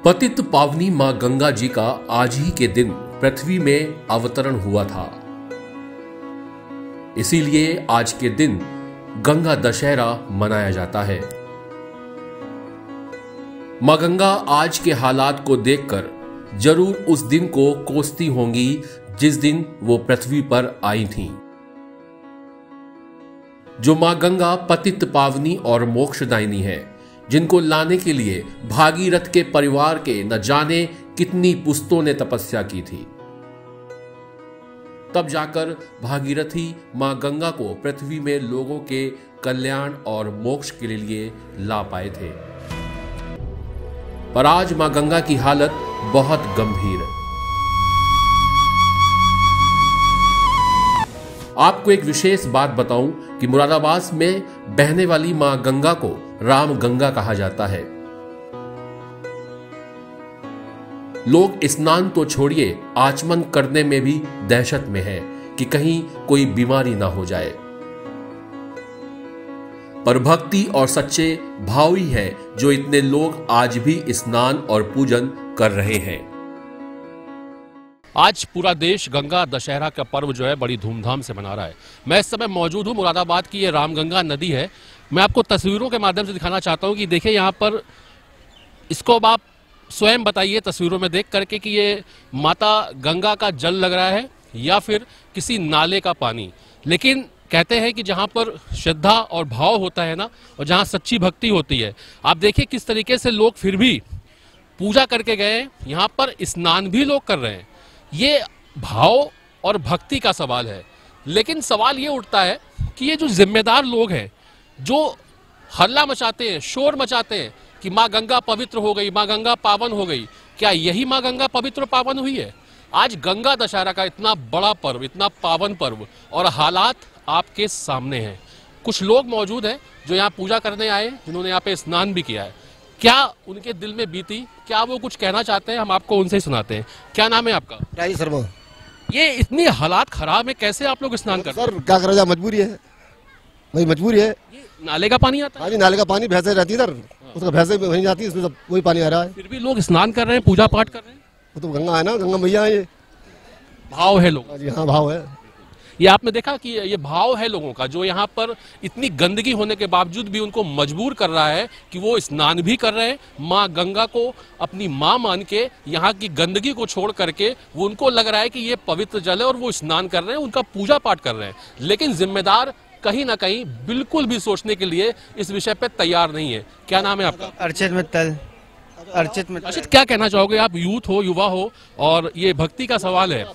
पतित पावनी मां गंगा जी का आज ही के दिन पृथ्वी में अवतरण हुआ था। इसीलिए आज के दिन गंगा दशहरा मनाया जाता है। मां गंगा आज के हालात को देखकर जरूर उस दिन को कोसती होंगी जिस दिन वो पृथ्वी पर आई थीं। जो मां गंगा पतित पावनी और मोक्षदायिनी है, जिनको लाने के लिए भागीरथ के परिवार के न जाने कितनी पुश्तों ने तपस्या की थी, तब जाकर भागीरथी मां गंगा को पृथ्वी में लोगों के कल्याण और मोक्ष के लिए ला पाए थे। पर आज मां गंगा की हालत बहुत गंभीर है। आपको एक विशेष बात बताऊं कि मुरादाबाद में बहने वाली मां गंगा को राम गंगा कहा जाता है। लोग स्नान तो छोड़िए, आचमन करने में भी दहशत में है कि कहीं कोई बीमारी ना हो जाए। पर भक्ति और सच्चे भाव ही है जो इतने लोग आज भी स्नान और पूजन कर रहे हैं। आज पूरा देश गंगा दशहरा का पर्व जो है बड़ी धूमधाम से मना रहा है। मैं इस समय मौजूद हूँ मुरादाबाद की ये रामगंगा नदी है। मैं आपको तस्वीरों के माध्यम से दिखाना चाहता हूँ कि देखिए यहाँ पर, इसको अब आप स्वयं बताइए तस्वीरों में देख करके कि ये माता गंगा का जल लग रहा है या फिर किसी नाले का पानी। लेकिन कहते हैं कि जहाँ पर श्रद्धा और भाव होता है ना, और जहाँ सच्ची भक्ति होती है, आप देखिए किस तरीके से लोग फिर भी पूजा करके गए, यहाँ पर स्नान भी लोग कर रहे हैं। ये भाव और भक्ति का सवाल है। लेकिन सवाल ये उठता है कि ये जो जिम्मेदार लोग हैं, जो हल्ला मचाते हैं, शोर मचाते हैं कि माँ गंगा पवित्र हो गई, माँ गंगा पावन हो गई, क्या यही माँ गंगा पवित्र पावन हुई है? आज गंगा दशहरा का इतना बड़ा पर्व, इतना पावन पर्व, और हालात आपके सामने हैं। कुछ लोग मौजूद हैं जो यहाँ पूजा करने आए, जिन्होंने यहाँ पे स्नान भी किया है। क्या उनके दिल में बीती, क्या वो कुछ कहना चाहते हैं, हम आपको उनसे ही सुनाते हैं। क्या नाम है आपका? राजी शर्मा। ये इतनी हालात खराब है, कैसे आप लोग स्नान करते हैं? सर क्या करा जाए, मजबूरी है, वही मजबूरी है। ये नाले का पानी आता है? हाँ जी, नाले का पानी, भैंसे रहती है सर, उसका भैंसे वहीं जाती है, इसमें सब वही पानी आ रहा है। फिर भी लोग स्नान कर रहे हैं, पूजा पाठ कर रहे हैं। वो तो गंगा है ना, गंगा मैया है, ये भाव है लोग। हाँ जी, हाँ भाव है। ये आपने देखा कि ये भाव है लोगों का, जो यहाँ पर इतनी गंदगी होने के बावजूद भी उनको मजबूर कर रहा है कि वो स्नान भी कर रहे हैं। माँ गंगा को अपनी माँ मान के यहाँ की गंदगी को छोड़ करके वो, उनको लग रहा है कि ये पवित्र जल है और वो स्नान कर रहे हैं, उनका पूजा पाठ कर रहे हैं। लेकिन जिम्मेदार कहीं ना कहीं बिल्कुल भी सोचने के लिए इस विषय पर तैयार नहीं है। क्या नाम है आपका? अर्चित मित्तल। अर्चित, क्या कहना चाहोगे? आप यूथ हो, युवा हो, और ये भक्ति का सवाल है।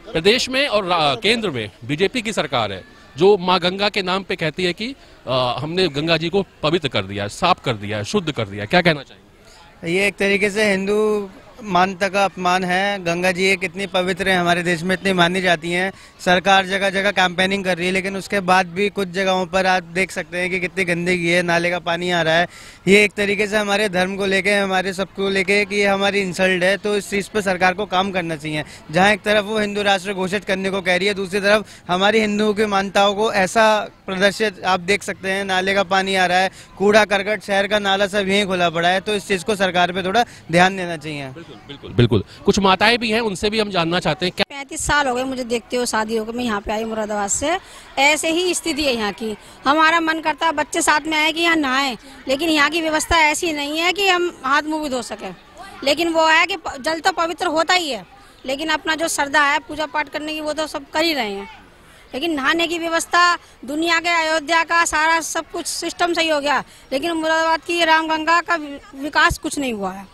प्रदेश में और केंद्र में बीजेपी की सरकार है जो मां गंगा के नाम पे कहती है कि हमने गंगा जी को पवित्र कर दिया, साफ कर दिया, शुद्ध कर दिया। क्या कहना चाहिए? ये एक तरीके से हिंदू मान्यता का अपमान है। गंगा जी कितनी पवित्र है, हमारे देश में इतनी मानी जाती हैं। सरकार जगह जगह कैंपेनिंग कर रही है, लेकिन उसके बाद भी कुछ जगहों पर आप देख सकते हैं कि कितनी गंदगी है, नाले का पानी आ रहा है। ये एक तरीके से हमारे धर्म को लेके, हमारे सबको लेके कि ये हमारी इंसल्ट है। तो इस चीज़ पर सरकार को काम करना चाहिए। जहाँ एक तरफ वो हिंदू राष्ट्र घोषित करने को कह रही है, दूसरी तरफ हमारी हिंदुओं की मान्यताओं को ऐसा प्रदर्शित आप देख सकते हैं। नाले का पानी आ रहा है, कूड़ा करकट, शहर का नाला सब यहीं खुला पड़ा है। तो इस चीज़ को सरकार पर थोड़ा ध्यान देना चाहिए। बिल्कुल बिल्कुल। कुछ माताएं भी हैं, उनसे भी हम जानना चाहते हैं। 35 साल हो गए मुझे देखते हो, शादी हो गई, मैं यहाँ पे आई मुरादाबाद से। ऐसे ही स्थिति है यहाँ की। हमारा मन करता है बच्चे साथ में आए कि यहाँ नहाएं, लेकिन यहाँ की व्यवस्था ऐसी नहीं है कि हम हाथ मुंह भी धो सके। लेकिन वो है कि जल तो पवित्र होता ही है, लेकिन अपना जो श्रद्धा है पूजा पाठ करने की वो तो सब कर ही रहे हैं। लेकिन नहाने की व्यवस्था दुनिया के अयोध्या का सारा सब कुछ सिस्टम सही हो गया, लेकिन मुरादाबाद की रामगंगा का विकास कुछ नहीं हुआ है।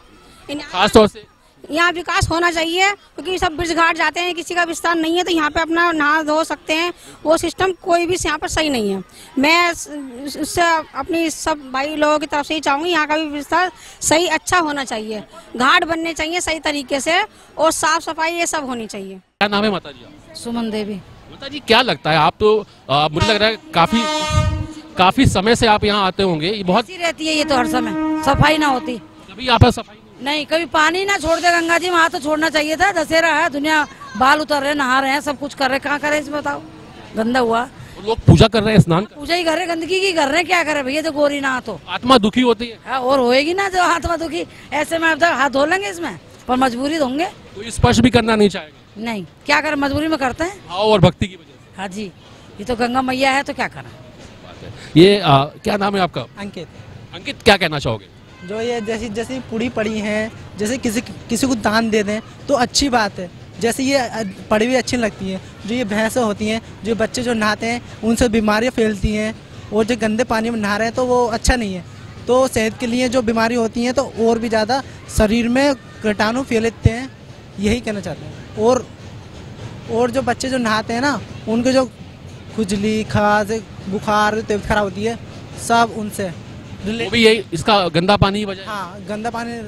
खास तौर से यहाँ विकास होना चाहिए, क्योंकि सब ब्रिज घाट जाते हैं, किसी का विस्तार नहीं है, तो यहाँ पे अपना नहा धो सकते हैं। वो सिस्टम कोई भी यहाँ पर सही नहीं है। मैं उससे अपनी सब भाई लोगों की तरफ से ही चाहूँगी, यहाँ का भी विस्तार सही अच्छा होना चाहिए, घाट बनने चाहिए सही तरीके से, और साफ सफाई ये सब होनी चाहिए। क्या नाम है माता जी? सुमन देवी। माता जी, क्या लगता है, आप तो मुझे लग रहा है काफी समय से आप यहाँ आते होंगे। ये बहुत रहती है ये तो, हर समय सफाई ना होती, कभी यहाँ पर सफाई नहीं, कभी पानी ना छोड़ दे गंगा जी, वहाँ तो छोड़ना चाहिए था। दशहरा है, दुनिया बाल उतर रहे, नहा रहे हैं, सब कुछ कर रहे, कहाँ करे इसमें बताओ? गंदा हुआ। लोग पूजा कर रहे हैं, स्नान पूजा ही कर रहे, गंदगी की कर रहे हैं, क्या करे भैया, तो गोरी ना तो आत्मा दुखी होती है। हाँ, और होएगी ना जो आत्मा दुखी, ऐसे में अब तक हाथ धो लेंगे इसमें, पर मजबूरी होंगे। कोई स्पर्श भी करना नहीं चाहेगा? नहीं, क्या करें, मजबूरी में करते हैं। भाव और भक्ति की वजह से। हाँ जी, ये तो गंगा मैया है तो क्या करें। ये क्या नाम है आपका? अंकित। अंकित, क्या कहना चाहोगे? जो ये जैसी जैसी पूड़ी पड़ी हैं, जैसे किसी को दान दे दें तो अच्छी बात है। जैसे ये पड़ी हुई अच्छी लगती हैं, जो ये भैंसें होती हैं, जो बच्चे जो नहाते हैं उनसे बीमारियां फैलती हैं, और जो गंदे पानी में नहा रहे हैं तो वो अच्छा नहीं है। तो सेहत के लिए जो बीमारी होती हैं तो और भी ज़्यादा शरीर में कीटाणु फैलते हैं, यही कहना चाहते हैं। और जो बच्चे जो नहाते हैं ना, उनको जो खुजली, खांसी, बुखार, तबीयत खराब होती है, सब उनसे वो भी यही, इसका गंदा पानी ही वजह है। हाँ, गंदा पानी,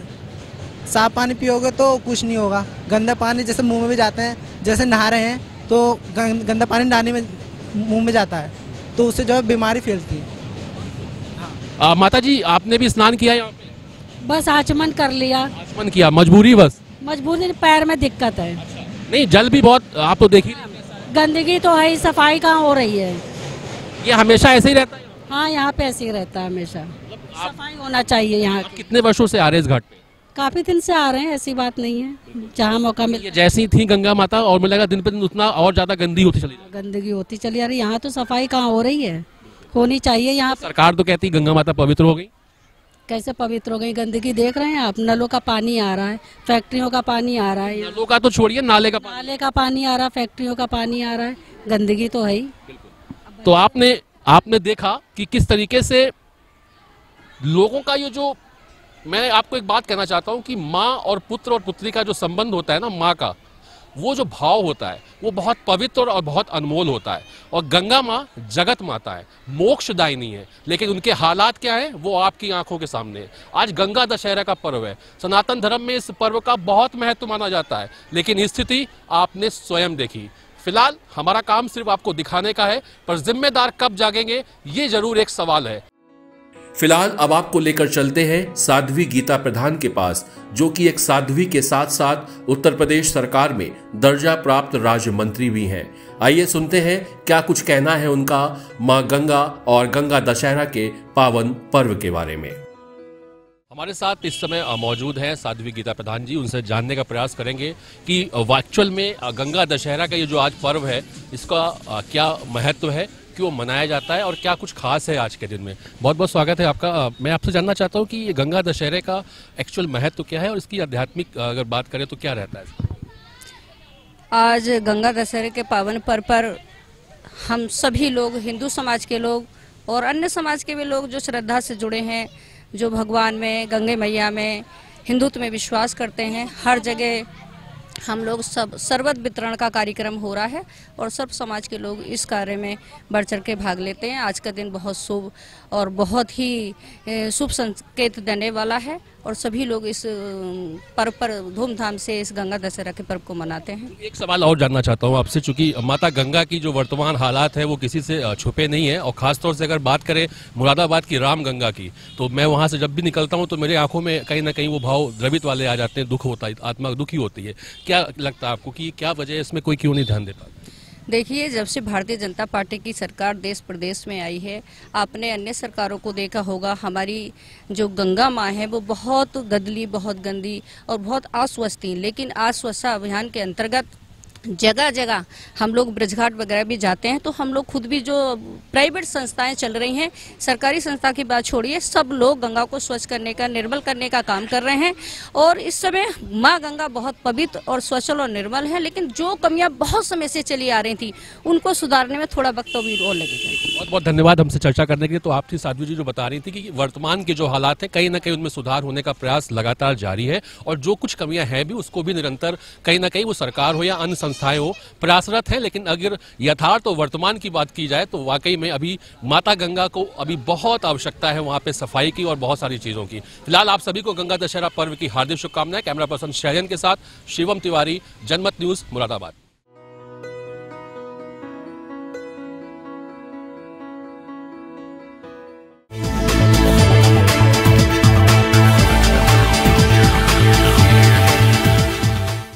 साफ पानी पियोगे तो कुछ नहीं होगा। गंदा पानी जैसे मुंह में भी जाते हैं, जैसे नहा रहे हैं तो गंदा पानी नाली में मुंह में जाता है, तो उससे जो है बीमारी फैलती है। माता जी, आपने भी स्नान किया यहाँ पे? बस आचमन कर लिया। आचमन किया, मजबूरी बस? मजबूरी, पैर में दिक्कत है। नहीं, जल भी बहुत, आप तो देखिए गंदगी तो है ही, सफाई कहाँ हो रही है। ये हमेशा ऐसे ही रहता है? हाँ, यहाँ पे ऐसे ही रहता है हमेशा, सफाई होना चाहिए यहाँ आप की। कितने वर्षों से आ रहे हैं इस घाट पे? काफी दिन से आ रहे हैं, ऐसी बात नहीं है, जहाँ मौका मिले। ये जैसी थी गंगा माता, और मुझे लगा दिन पे दिन उतना और ज्यादा गंदी होती चली जा रही गंदगी होती चली आ रही, यहाँ तो सफाई कहाँ हो रही है, होनी चाहिए यहाँ है। सरकार तो कहती गंगा माता पवित्र हो गई। कैसे पवित्र हो गई, गंदगी देख रहे हैं आप, नलों का पानी आ रहा है, फैक्ट्रियों का पानी आ रहा है, नलों का तो छोड़िए, नाले का पानी। नाले का पानी आ रहा है, फैक्ट्रियों का पानी आ रहा है, गंदगी तो है ही। तो आपने देखा कि किस तरीके से लोगों का ये जो, मैं आपको एक बात कहना चाहता हूं कि माँ और पुत्र और पुत्री का जो संबंध होता है ना, माँ का वो जो भाव होता है वो बहुत पवित्र और बहुत अनमोल होता है। और गंगा माँ जगत माता है, मोक्षदायिनी है, लेकिन उनके हालात क्या है वो आपकी आंखों के सामने है। आज गंगा दशहरा का पर्व है, सनातन धर्म में इस पर्व का बहुत महत्व माना जाता है, लेकिन स्थिति आपने स्वयं देखी। फिलहाल हमारा काम सिर्फ आपको दिखाने का है, पर जिम्मेदार कब जागेंगे ये जरूर एक सवाल है। फिलहाल अब आपको लेकर चलते हैं साध्वी गीता प्रधान के पास, जो कि एक साध्वी के साथ साथ उत्तर प्रदेश सरकार में दर्जा प्राप्त राज्य मंत्री भी हैं। आइए सुनते हैं क्या कुछ कहना है उनका मां गंगा और गंगा दशहरा के पावन पर्व के बारे में। हमारे साथ इस समय मौजूद हैं साध्वी गीता प्रधान जी, उनसे जानने का प्रयास करेंगे कि एक्चुअल में गंगा दशहरा का ये जो आज पर्व है इसका क्या महत्व है, क्यों मनाया जाता है और क्या कुछ खास है आज के दिन में। बहुत बहुत स्वागत है आपका। मैं आपसे जानना चाहता हूँ कि ये गंगा दशहरे का एक्चुअल महत्व क्या है और इसकी आध्यात्मिक अगर बात करें तो क्या रहता है? आज गंगा दशहरे के पावन पर्व पर हम सभी लोग, हिंदू समाज के लोग और अन्य समाज के भी लोग जो श्रद्धा से जुड़े हैं, जो भगवान में, गंगे मैया में, हिंदुत्व में विश्वास करते हैं, हर जगह हम लोग सब शरबत वितरण का कार्यक्रम हो रहा है और सब समाज के लोग इस कार्य में बढ़ चढ़ के भाग लेते हैं। आज का दिन बहुत शुभ और बहुत ही शुभ संकेत देने वाला है और सभी लोग इस पर्व पर धूमधाम से इस गंगा दशहरा के पर्व को मनाते हैं। एक सवाल और जानना चाहता हूँ आपसे, चूंकि माता गंगा की जो वर्तमान हालात है वो किसी से छुपे नहीं है, और खासतौर से अगर बात करें मुरादाबाद की राम गंगा की, तो मैं वहाँ से जब भी निकलता हूँ तो मेरे आंखों में कहीं ना कहीं वो भाव द्रवित वाले आ जाते हैं, दुख होता है, आत्मा दुखी होती है। क्या लगता है आपको कि क्या वजह है, इसमें कोई क्यों नहीं ध्यान देता? देखिए, जब से भारतीय जनता पार्टी की सरकार देश प्रदेश में आई है, आपने अन्य सरकारों को देखा होगा, हमारी जो गंगा माँ है वो बहुत गदली, बहुत गंदी और बहुत अस्वस्थ थी। लेकिन आज स्वच्छता अभियान के अंतर्गत जगह जगह हम लोग ब्रजघाट वगैरह भी जाते हैं, तो हम लोग खुद भी जो प्राइवेट संस्थाएं चल रही हैं, सरकारी संस्था की बात छोड़िए, सब लोग गंगा को स्वच्छ करने का, निर्मल करने का काम कर रहे हैं। और इस समय माँ गंगा बहुत पवित्र और स्वच्छल और निर्मल है, लेकिन जो कमियां बहुत समय से चली आ रही थी उनको सुधारने में थोड़ा वक्त तो भी और लगेगा। बहुत बहुत धन्यवाद हमसे चर्चा करने के लिए। तो आप थी साध्वी जी जो बता रही थी कि वर्तमान के जो हालात है कहीं ना कहीं उनमें सुधार होने का प्रयास लगातार जारी है, और जो कुछ कमियां हैं भी उसको भी निरंतर कहीं ना कहीं वो सरकार हो या अन्य संस्थाएं हो प्रयासरत है। लेकिन अगर यथार्थ और वर्तमान की बात की जाए तो वाकई में अभी माता गंगा को अभी बहुत आवश्यकता है वहां पे सफाई की और बहुत सारी चीजों की। फिलहाल आप सभी को गंगा दशहरा पर्व की हार्दिक शुभकामनाएं। कैमरा पर्सन शैजन के साथ शिवम तिवारी, जनमत न्यूज, मुरादाबाद।